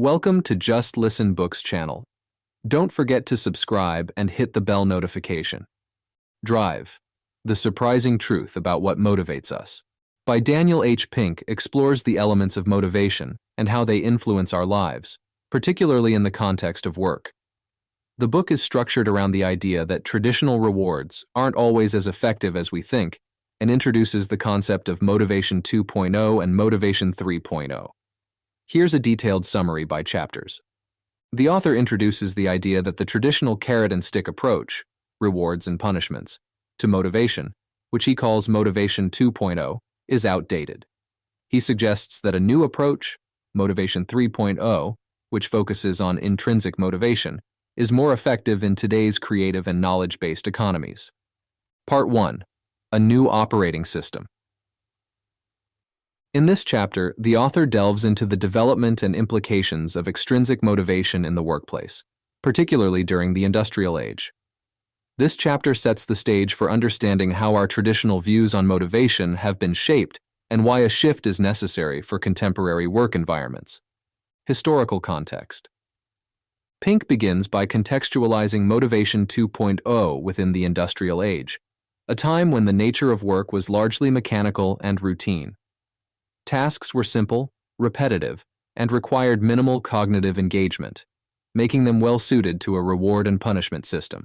Welcome to Just Listen Books channel. Don't forget to subscribe and hit the bell notification. Drive: The Surprising Truth About What Motivates Us by Daniel H. Pink explores the elements of motivation and how they influence our lives, particularly in the context of work. The book is structured around the idea that traditional rewards aren't always as effective as we think and introduces the concept of Motivation 2.0 and Motivation 3.0. Here's a detailed summary by chapters. The author introduces the idea that the traditional carrot-and-stick approach, rewards and punishments, to motivation, which he calls Motivation 2.0, is outdated. He suggests that a new approach, Motivation 3.0, which focuses on intrinsic motivation, is more effective in today's creative and knowledge-based economies. Part 1. A New Operating System. In this chapter, the author delves into the development and implications of extrinsic motivation in the workplace, particularly during the industrial age. This chapter sets the stage for understanding how our traditional views on motivation have been shaped and why a shift is necessary for contemporary work environments. Historical context. Pink begins by contextualizing Motivation 2.0 within the industrial age, a time when the nature of work was largely mechanical and routine. Tasks were simple, repetitive, and required minimal cognitive engagement, making them well-suited to a reward and punishment system.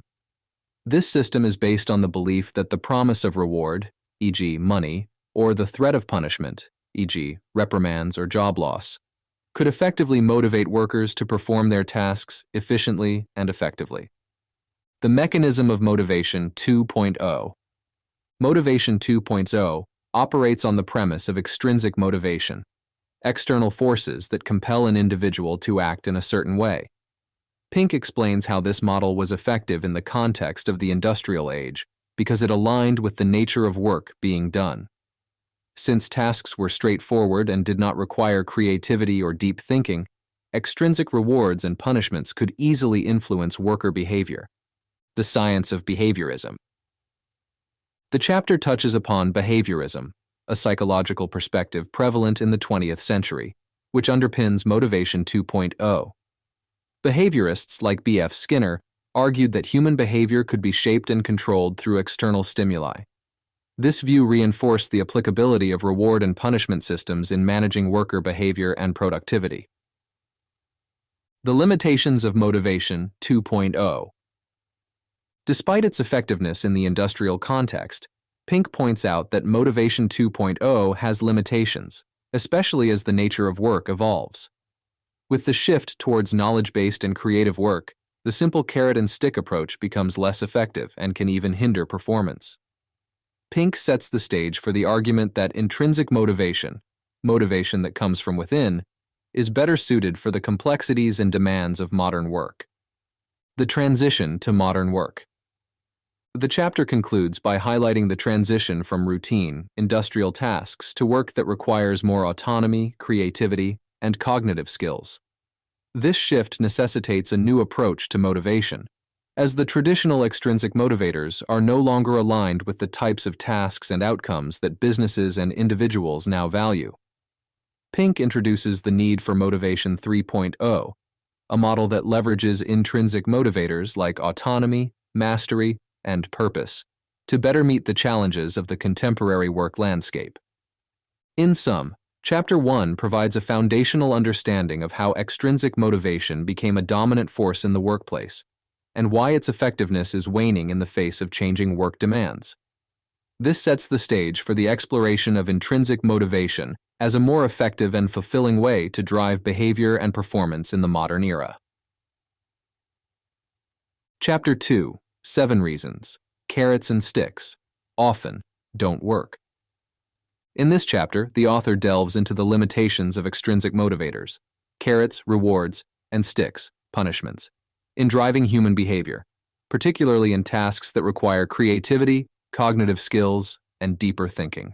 This system is based on the belief that the promise of reward, e.g. money, or the threat of punishment, e.g. reprimands or job loss, could effectively motivate workers to perform their tasks efficiently and effectively. The mechanism of Motivation 2.0. Motivation 2.0 operates on the premise of extrinsic motivation, external forces that compel an individual to act in a certain way. Pink explains how this model was effective in the context of the industrial age because it aligned with the nature of work being done. Since tasks were straightforward and did not require creativity or deep thinking, extrinsic rewards and punishments could easily influence worker behavior. The science of behaviorism. The chapter touches upon behaviorism, a psychological perspective prevalent in the 20th century, which underpins Motivation 2.0. Behaviorists like B.F. Skinner argued that human behavior could be shaped and controlled through external stimuli. This view reinforced the applicability of reward and punishment systems in managing worker behavior and productivity. The limitations of Motivation 2.0. Despite its effectiveness in the industrial context, Pink points out that Motivation 2.0 has limitations, especially as the nature of work evolves. With the shift towards knowledge-based and creative work, the simple carrot-and-stick approach becomes less effective and can even hinder performance. Pink sets the stage for the argument that intrinsic motivation, motivation that comes from within, is better suited for the complexities and demands of modern work. The transition to modern work. The chapter concludes by highlighting the transition from routine, industrial tasks to work that requires more autonomy, creativity, and cognitive skills. This shift necessitates a new approach to motivation, as the traditional extrinsic motivators are no longer aligned with the types of tasks and outcomes that businesses and individuals now value. Pink introduces the need for Motivation 3.0, a model that leverages intrinsic motivators like autonomy, mastery, and purpose to better meet the challenges of the contemporary work landscape. In sum, Chapter 1 provides a foundational understanding of how extrinsic motivation became a dominant force in the workplace and why its effectiveness is waning in the face of changing work demands. This sets the stage for the exploration of intrinsic motivation as a more effective and fulfilling way to drive behavior and performance in the modern era. Chapter 2. 7 reasons carrots and sticks often don't work. In this chapter, the author delves into the limitations of extrinsic motivators, carrots, rewards, and sticks, punishments, in driving human behavior, particularly in tasks that require creativity, cognitive skills, and deeper thinking.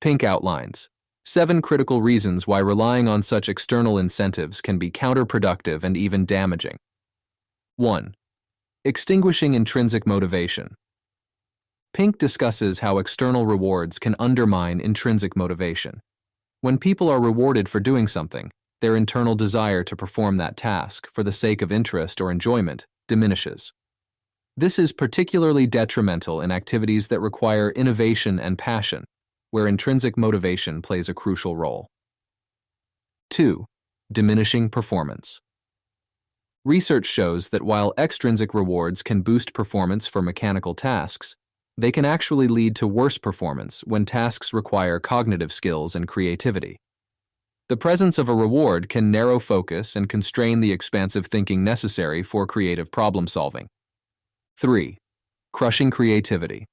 Pink outlines 7 critical reasons why relying on such external incentives can be counterproductive and even damaging. 1. Extinguishing intrinsic motivation. Pink discusses how external rewards can undermine intrinsic motivation. When people are rewarded for doing something, their internal desire to perform that task for the sake of interest or enjoyment diminishes. This is particularly detrimental in activities that require innovation and passion, where intrinsic motivation plays a crucial role. 2. Diminishing performance. Research shows that while extrinsic rewards can boost performance for mechanical tasks, they can actually lead to worse performance when tasks require cognitive skills and creativity. The presence of a reward can narrow focus and constrain the expansive thinking necessary for creative problem solving. 3. Crushing creativity.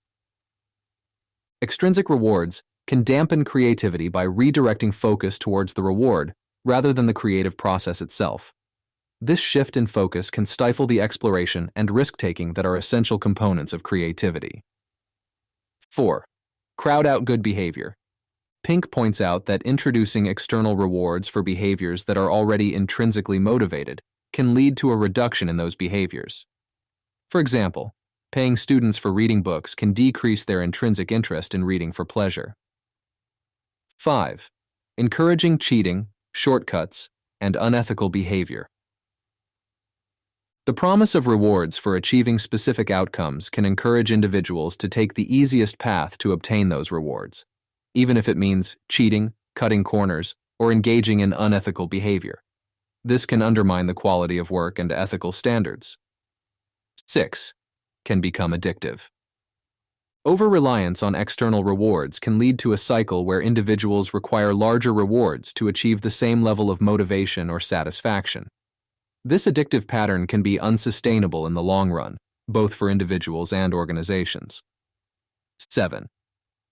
Extrinsic rewards can dampen creativity by redirecting focus towards the reward rather than the creative process itself. This shift in focus can stifle the exploration and risk-taking that are essential components of creativity. 4. Crowd out good behavior. Pink points out that introducing external rewards for behaviors that are already intrinsically motivated can lead to a reduction in those behaviors. For example, paying students for reading books can decrease their intrinsic interest in reading for pleasure. 5. Encouraging cheating, shortcuts, and unethical behavior. The promise of rewards for achieving specific outcomes can encourage individuals to take the easiest path to obtain those rewards, even if it means cheating, cutting corners, or engaging in unethical behavior. This can undermine the quality of work and ethical standards. 6. Can become addictive. Over-reliance on external rewards can lead to a cycle where individuals require larger rewards to achieve the same level of motivation or satisfaction. This addictive pattern can be unsustainable in the long run, both for individuals and organizations. 7.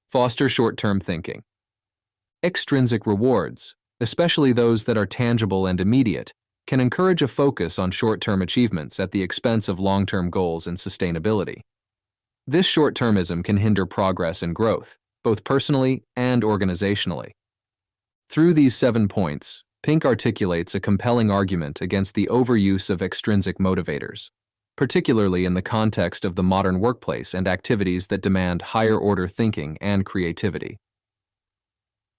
Foster short-term thinking. Extrinsic rewards, especially those that are tangible and immediate, can encourage a focus on short-term achievements at the expense of long-term goals and sustainability. This short-termism can hinder progress and growth, both personally and organizationally. Through these 7 points, Pink articulates a compelling argument against the overuse of extrinsic motivators, particularly in the context of the modern workplace and activities that demand higher-order thinking and creativity.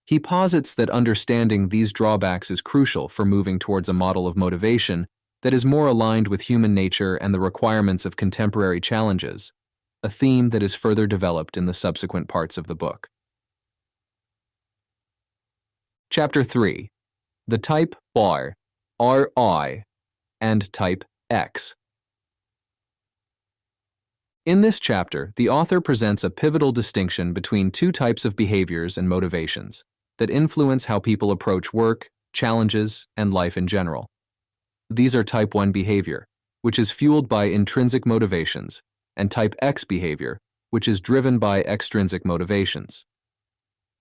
He posits that understanding these drawbacks is crucial for moving towards a model of motivation that is more aligned with human nature and the requirements of contemporary challenges, a theme that is further developed in the subsequent parts of the book. Chapter 3. The Type R, RI, and Type X. In this chapter, the author presents a pivotal distinction between 2 types of behaviors and motivations that influence how people approach work, challenges, and life in general. These are Type 1 behavior, which is fueled by intrinsic motivations, and Type X behavior, which is driven by extrinsic motivations.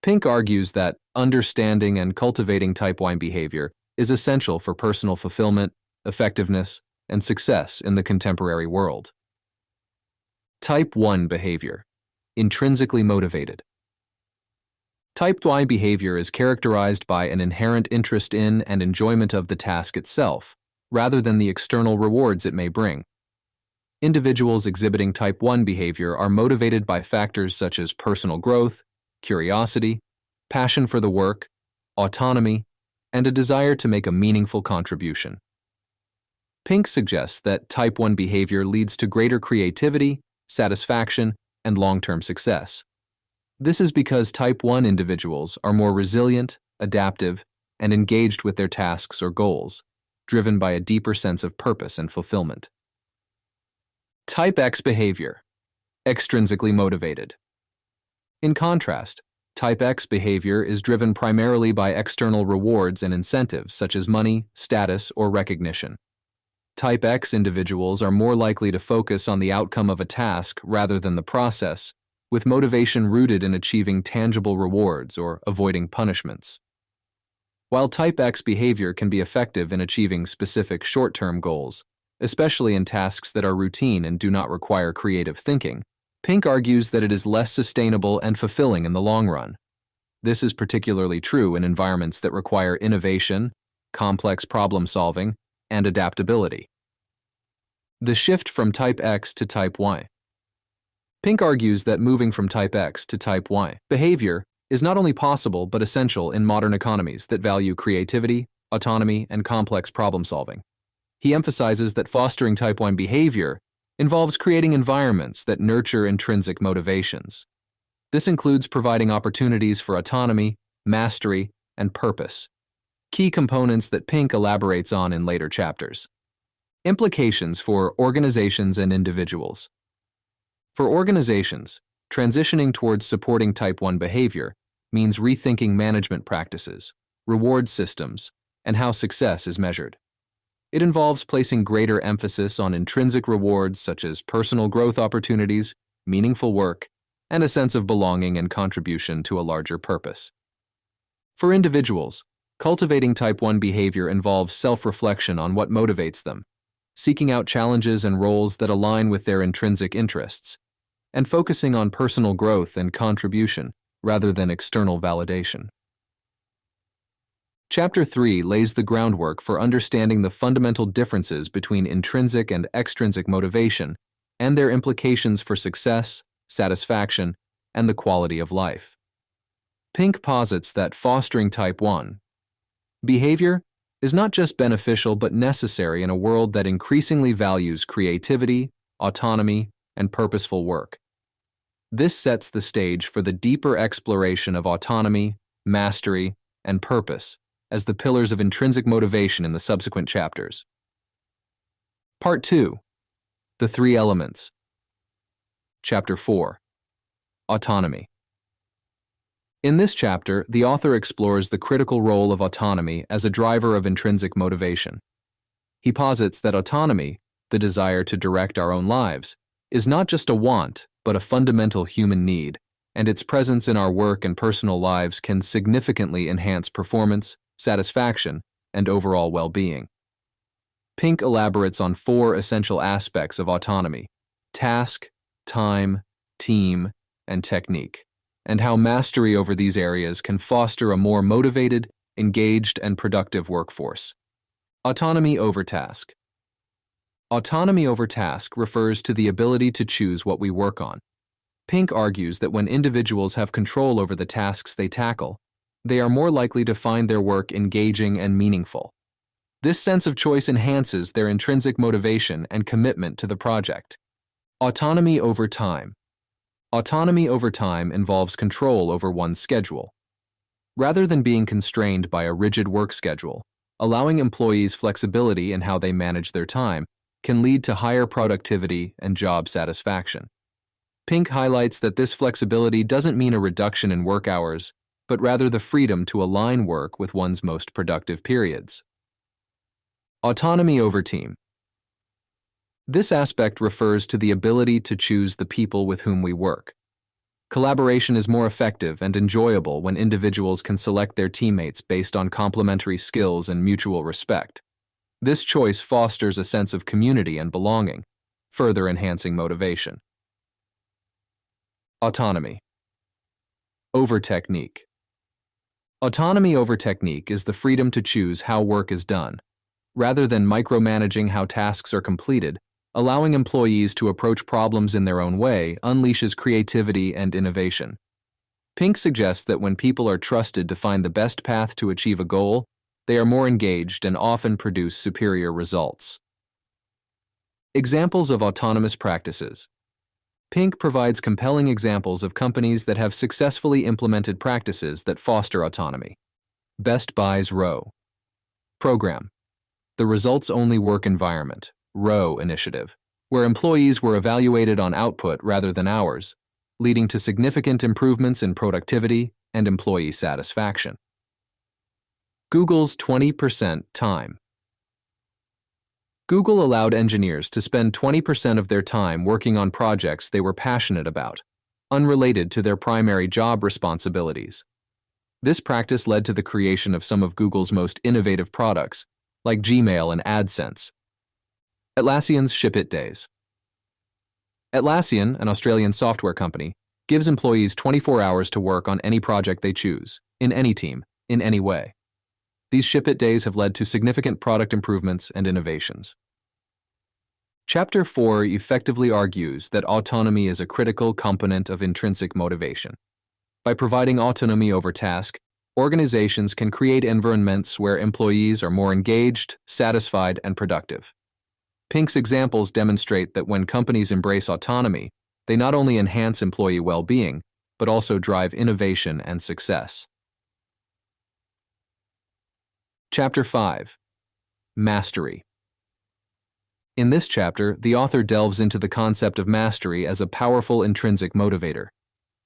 Pink argues that understanding and cultivating Type 1 behavior is essential for personal fulfillment, effectiveness, and success in the contemporary world. Type 1 behavior, intrinsically motivated. Type 1 behavior is characterized by an inherent interest in and enjoyment of the task itself, rather than the external rewards it may bring. Individuals exhibiting Type 1 behavior are motivated by factors such as personal growth, curiosity, passion for the work, autonomy, and a desire to make a meaningful contribution. Pink suggests that Type 1 behavior leads to greater creativity, satisfaction, and long-term success. This is because Type 1 individuals are more resilient, adaptive, and engaged with their tasks or goals, driven by a deeper sense of purpose and fulfillment. Type X behavior, extrinsically motivated. In contrast, Type X behavior is driven primarily by external rewards and incentives such as money, status, or recognition. Type X individuals are more likely to focus on the outcome of a task rather than the process, with motivation rooted in achieving tangible rewards or avoiding punishments. While Type X behavior can be effective in achieving specific short-term goals, especially in tasks that are routine and do not require creative thinking, Pink argues that it is less sustainable and fulfilling in the long run. This is particularly true in environments that require innovation, complex problem-solving, and adaptability. The shift from Type X to Type Y. Pink argues that moving from Type X to Type Y behavior is not only possible but essential in modern economies that value creativity, autonomy, and complex problem-solving. He emphasizes that fostering Type 1 behavior involves creating environments that nurture intrinsic motivations. This includes providing opportunities for autonomy, mastery, and purpose, key components that Pink elaborates on in later chapters. Implications for organizations and individuals. For organizations, transitioning towards supporting Type 1 behavior means rethinking management practices, reward systems, and how success is measured. It involves placing greater emphasis on intrinsic rewards such as personal growth opportunities, meaningful work, and a sense of belonging and contribution to a larger purpose. For individuals, cultivating Type 1 behavior involves self-reflection on what motivates them, seeking out challenges and roles that align with their intrinsic interests, and focusing on personal growth and contribution rather than external validation. Chapter 3 lays the groundwork for understanding the fundamental differences between intrinsic and extrinsic motivation and their implications for success, satisfaction, and the quality of life. Pink posits that fostering Type 1 behavior is not just beneficial but necessary in a world that increasingly values creativity, autonomy, and purposeful work. This sets the stage for the deeper exploration of autonomy, mastery, and purpose as the pillars of intrinsic motivation in the subsequent chapters. Part 2. The Three Elements. Chapter 4. Autonomy. In this chapter, the author explores the critical role of autonomy as a driver of intrinsic motivation. He posits that autonomy, the desire to direct our own lives, is not just a want, but a fundamental human need, and its presence in our work and personal lives can significantly enhance performance, satisfaction, and overall well-being. Pink elaborates on 4 essential aspects of autonomy: task, time, team, and technique, and how mastery over these areas can foster a more motivated, engaged, and productive workforce. Autonomy over task. Autonomy over task refers to the ability to choose what we work on. Pink argues that when individuals have control over the tasks they tackle, they are more likely to find their work engaging and meaningful. This sense of choice enhances their intrinsic motivation and commitment to the project. Autonomy over time. Autonomy over time involves control over one's schedule. Rather than being constrained by a rigid work schedule, allowing employees flexibility in how they manage their time can lead to higher productivity and job satisfaction. Pink highlights that this flexibility doesn't mean a reduction in work hours, but rather the freedom to align work with one's most productive periods. Autonomy over team. This aspect refers to the ability to choose the people with whom we work. Collaboration is more effective and enjoyable when individuals can select their teammates based on complementary skills and mutual respect. This choice fosters a sense of community and belonging, further enhancing motivation. Autonomy over technique. Autonomy over technique is the freedom to choose how work is done. Rather than micromanaging how tasks are completed, allowing employees to approach problems in their own way unleashes creativity and innovation. Pink suggests that when people are trusted to find the best path to achieve a goal, they are more engaged and often produce superior results. Examples of autonomous practices. Pink provides compelling examples of companies that have successfully implemented practices that foster autonomy. Best Buy's ROW program. The Results-Only Work Environment ROW initiative, where employees were evaluated on output rather than hours, leading to significant improvements in productivity and employee satisfaction. Google's 20% time. Google allowed engineers to spend 20% of their time working on projects they were passionate about, unrelated to their primary job responsibilities. This practice led to the creation of some of Google's most innovative products, like Gmail and AdSense. Atlassian's Ship It Days. Atlassian, an Australian software company, gives employees 24 hours to work on any project they choose, in any team, in any way. These Ship It Days have led to significant product improvements and innovations. Chapter 4 effectively argues that autonomy is a critical component of intrinsic motivation. By providing autonomy over task, organizations can create environments where employees are more engaged, satisfied, and productive. Pink's examples demonstrate that when companies embrace autonomy, they not only enhance employee well-being, but also drive innovation and success. Chapter 5. Mastery. In this chapter, the author delves into the concept of mastery as a powerful intrinsic motivator.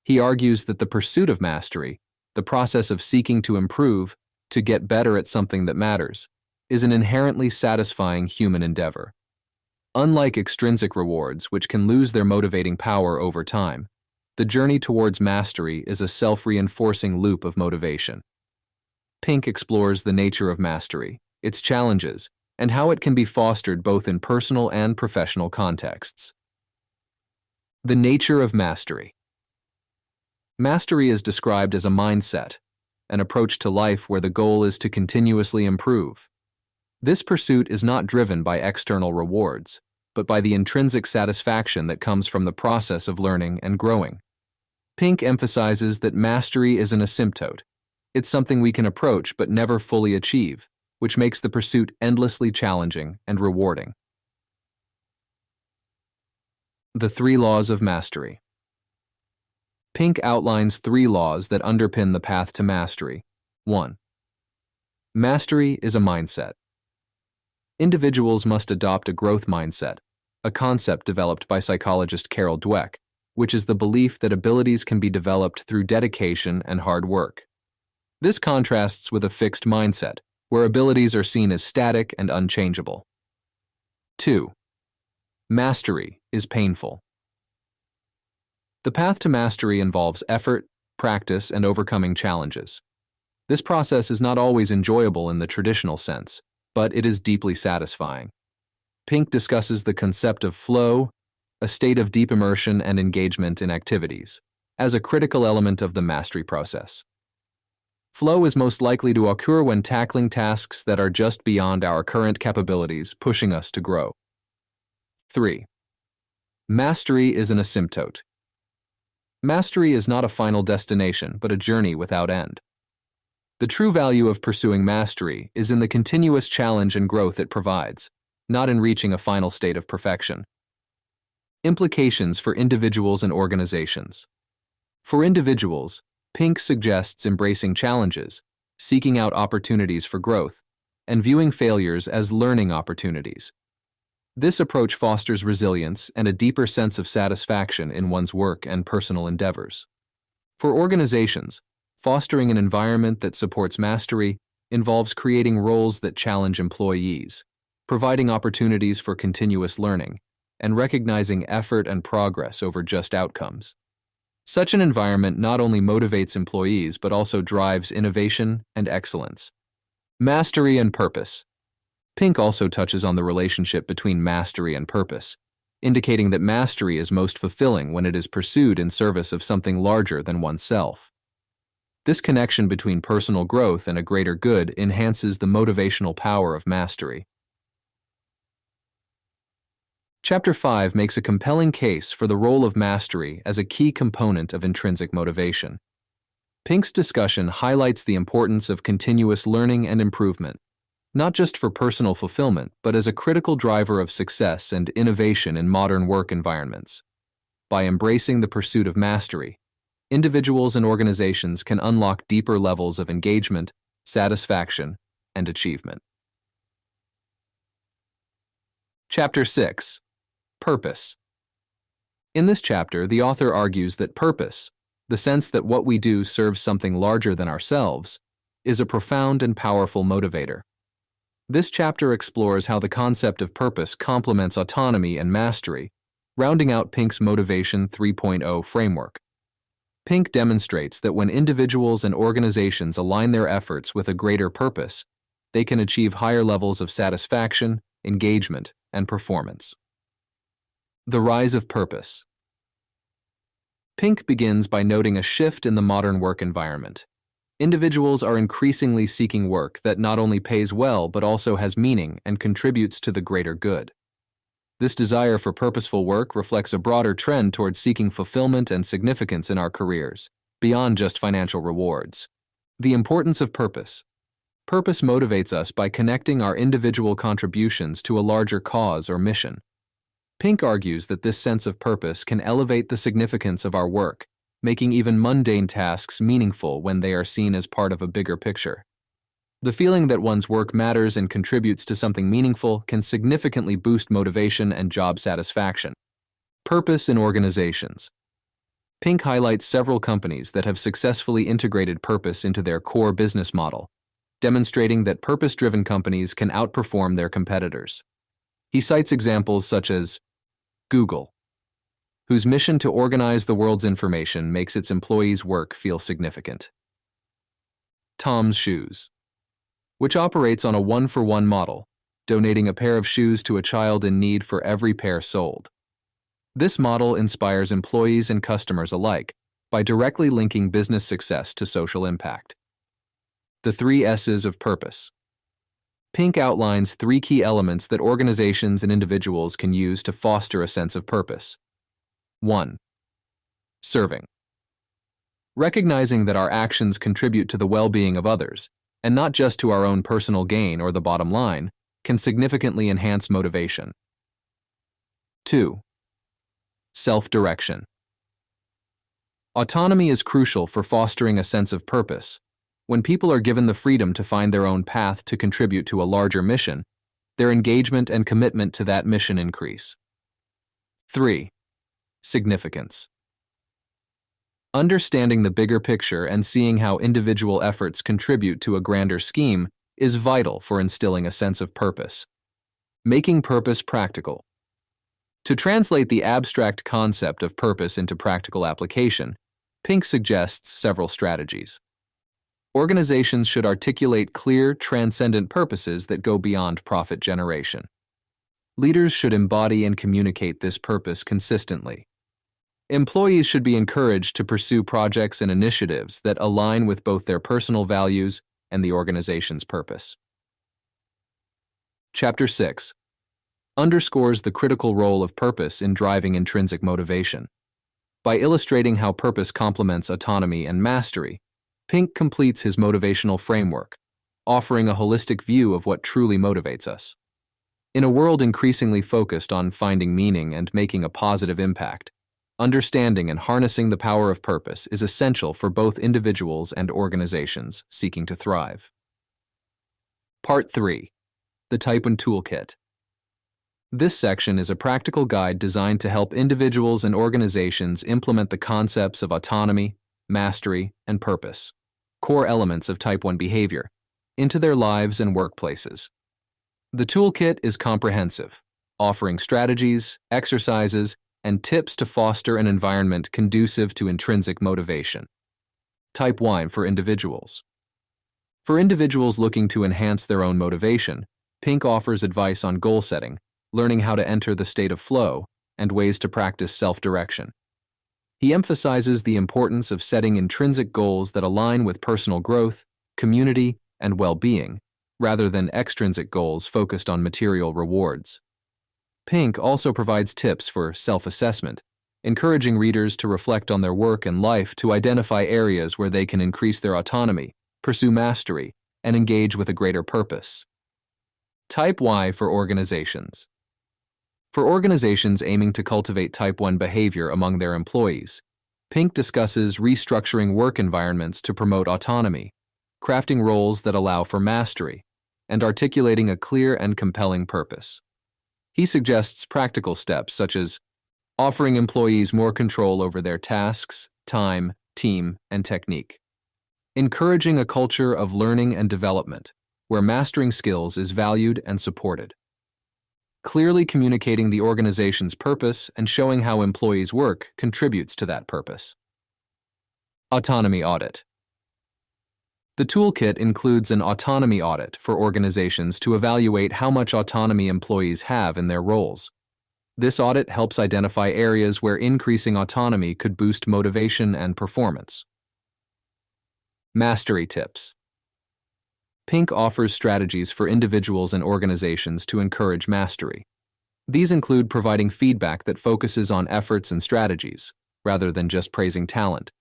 He argues that the pursuit of mastery, the process of seeking to improve, to get better at something that matters, is an inherently satisfying human endeavor. Unlike extrinsic rewards, which can lose their motivating power over time, the journey towards mastery is a self-reinforcing loop of motivation. Pink explores the nature of mastery, its challenges, and how it can be fostered both in personal and professional contexts. The nature of mastery. Mastery is described as a mindset, an approach to life where the goal is to continuously improve. This pursuit is not driven by external rewards, but by the intrinsic satisfaction that comes from the process of learning and growing. Pink emphasizes that mastery is an asymptote. It's something we can approach but never fully achieve, which makes the pursuit endlessly challenging and rewarding. The 3 laws of mastery. Pink outlines 3 laws that underpin the path to mastery. 1. Mastery is a mindset. Individuals must adopt a growth mindset, a concept developed by psychologist Carol Dweck, which is the belief that abilities can be developed through dedication and hard work. This contrasts with a fixed mindset, where abilities are seen as static and unchangeable. 2. Mastery is painful. The path to mastery involves effort, practice, and overcoming challenges. This process is not always enjoyable in the traditional sense, but it is deeply satisfying. Pink discusses the concept of flow, a state of deep immersion and engagement in activities, as a critical element of the mastery process. Flow is most likely to occur when tackling tasks that are just beyond our current capabilities, pushing us to grow. 3. Mastery is an asymptote. Mastery is not a final destination, but a journey without end. The true value of pursuing mastery is in the continuous challenge and growth it provides, not in reaching a final state of perfection. Implications for individuals and organizations. For individuals, Pink suggests embracing challenges, seeking out opportunities for growth, and viewing failures as learning opportunities. This approach fosters resilience and a deeper sense of satisfaction in one's work and personal endeavors. For organizations, fostering an environment that supports mastery involves creating roles that challenge employees, providing opportunities for continuous learning, and recognizing effort and progress over just outcomes. Such an environment not only motivates employees but also drives innovation and excellence. Mastery and purpose. Pink also touches on the relationship between mastery and purpose, indicating that mastery is most fulfilling when it is pursued in service of something larger than oneself. This connection between personal growth and a greater good enhances the motivational power of mastery. Chapter 5 makes a compelling case for the role of mastery as a key component of intrinsic motivation. Pink's discussion highlights the importance of continuous learning and improvement, not just for personal fulfillment, but as a critical driver of success and innovation in modern work environments. By embracing the pursuit of mastery, individuals and organizations can unlock deeper levels of engagement, satisfaction, and achievement. Chapter 6. Purpose. In this chapter, the author argues that purpose, the sense that what we do serves something larger than ourselves, is a profound and powerful motivator. This chapter explores how the concept of purpose complements autonomy and mastery, rounding out Pink's Motivation 3.0 framework. Pink demonstrates that when individuals and organizations align their efforts with a greater purpose, they can achieve higher levels of satisfaction, engagement, and performance. The rise of purpose. Pink begins by noting a shift in the modern work environment. Individuals are increasingly seeking work that not only pays well but also has meaning and contributes to the greater good. This desire for purposeful work reflects a broader trend towards seeking fulfillment and significance in our careers, beyond just financial rewards. The importance of purpose. Purpose motivates us by connecting our individual contributions to a larger cause or mission. Pink argues that this sense of purpose can elevate the significance of our work, making even mundane tasks meaningful when they are seen as part of a bigger picture. The feeling that one's work matters and contributes to something meaningful can significantly boost motivation and job satisfaction. Purpose in organizations. Pink highlights several companies that have successfully integrated purpose into their core business model, demonstrating that purpose-driven companies can outperform their competitors. He cites examples such as Google, whose mission to organize the world's information makes its employees' work feel significant. Tom's Shoes, which operates on a one-for-one model, donating a pair of shoes to a child in need for every pair sold. This model inspires employees and customers alike by directly linking business success to social impact. The 3 S's of purpose. Pink outlines 3 key elements that organizations and individuals can use to foster a sense of purpose. 1. Serving. Recognizing that our actions contribute to the well-being of others, and not just to our own personal gain or the bottom line, can significantly enhance motivation. 2. Self-direction. Autonomy is crucial for fostering a sense of purpose. When people are given the freedom to find their own path to contribute to a larger mission, their engagement and commitment to that mission increase. 3. Significance. Understanding the bigger picture and seeing how individual efforts contribute to a grander scheme is vital for instilling a sense of purpose. Making purpose practical. To translate the abstract concept of purpose into practical application, Pink suggests several strategies. Organizations should articulate clear, transcendent purposes that go beyond profit generation. Leaders should embody and communicate this purpose consistently. Employees should be encouraged to pursue projects and initiatives that align with both their personal values and the organization's purpose. Chapter 6 underscores the critical role of purpose in driving intrinsic motivation. By illustrating how purpose complements autonomy and mastery, Pink completes his motivational framework, offering a holistic view of what truly motivates us. In a world increasingly focused on finding meaning and making a positive impact, understanding and harnessing the power of purpose is essential for both individuals and organizations seeking to thrive. Part 3. The Type 1 Toolkit. This section is a practical guide designed to help individuals and organizations implement the concepts of autonomy, mastery, and purpose, core elements of Type 1 behavior, into their lives and workplaces. The toolkit is comprehensive, offering strategies, exercises, and tips to foster an environment conducive to intrinsic motivation. Type 1 for individuals. For individuals looking to enhance their own motivation, Pink offers advice on goal setting, learning how to enter the state of flow, and ways to practice self-direction. He emphasizes the importance of setting intrinsic goals that align with personal growth, community, and well-being, rather than extrinsic goals focused on material rewards. Pink also provides tips for self-assessment, encouraging readers to reflect on their work and life to identify areas where they can increase their autonomy, pursue mastery, and engage with a greater purpose. Type Y for organizations. For organizations aiming to cultivate Type 1 behavior among their employees, Pink discusses restructuring work environments to promote autonomy, crafting roles that allow for mastery, and articulating a clear and compelling purpose. He suggests practical steps such as offering employees more control over their tasks, time, team, and technique, encouraging a culture of learning and development, where mastering skills is valued and supported, clearly communicating the organization's purpose and showing how employees' work contributes to that purpose. Autonomy audit. The toolkit includes an autonomy audit for organizations to evaluate how much autonomy employees have in their roles. This audit helps identify areas where increasing autonomy could boost motivation and performance. Mastery tips. Pink offers strategies for individuals and organizations to encourage mastery. These include providing feedback that focuses on efforts and strategies, rather than just praising talent,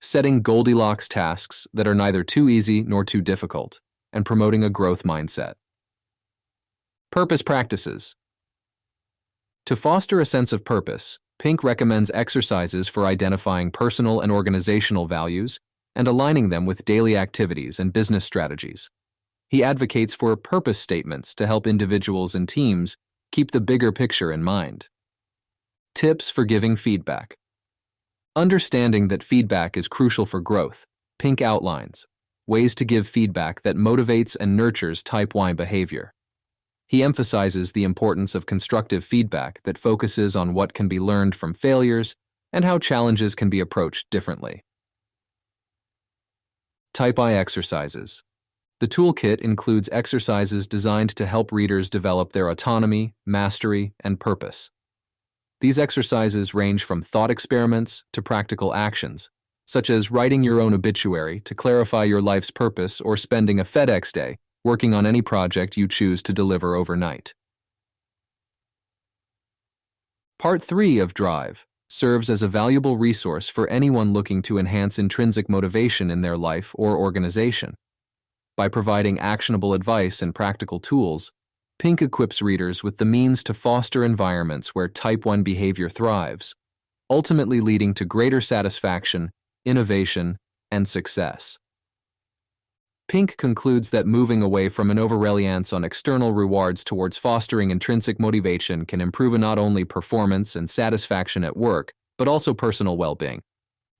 setting Goldilocks tasks that are neither too easy nor too difficult, and promoting a growth mindset. Purpose practices. To foster a sense of purpose, Pink recommends exercises for identifying personal and organizational values and aligning them with daily activities and business strategies. He advocates for purpose statements to help individuals and teams keep the bigger picture in mind. Tips for giving feedback. Understanding that feedback is crucial for growth, Pink outlines ways to give feedback that motivates and nurtures Type Y behavior. He emphasizes the importance of constructive feedback that focuses on what can be learned from failures and how challenges can be approached differently. Type I exercises. The toolkit includes exercises designed to help readers develop their autonomy, mastery, and purpose. These exercises range from thought experiments to practical actions, such as writing your own obituary to clarify your life's purpose or spending a FedEx day working on any project you choose to deliver overnight. Part 3 of Drive serves as a valuable resource for anyone looking to enhance intrinsic motivation in their life or organization. By providing actionable advice and practical tools, Pink equips readers with the means to foster environments where Type 1 behavior thrives, ultimately leading to greater satisfaction, innovation, and success. Pink concludes that moving away from an over-reliance on external rewards towards fostering intrinsic motivation can improve not only performance and satisfaction at work, but also personal well-being.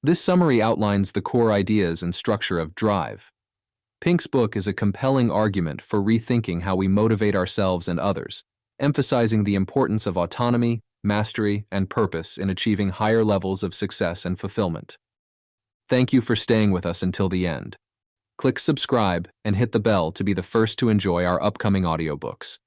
This summary outlines the core ideas and structure of Drive. Pink's book is a compelling argument for rethinking how we motivate ourselves and others, emphasizing the importance of autonomy, mastery, and purpose in achieving higher levels of success and fulfillment. Thank you for staying with us until the end. Click subscribe and hit the bell to be the first to enjoy our upcoming audiobooks.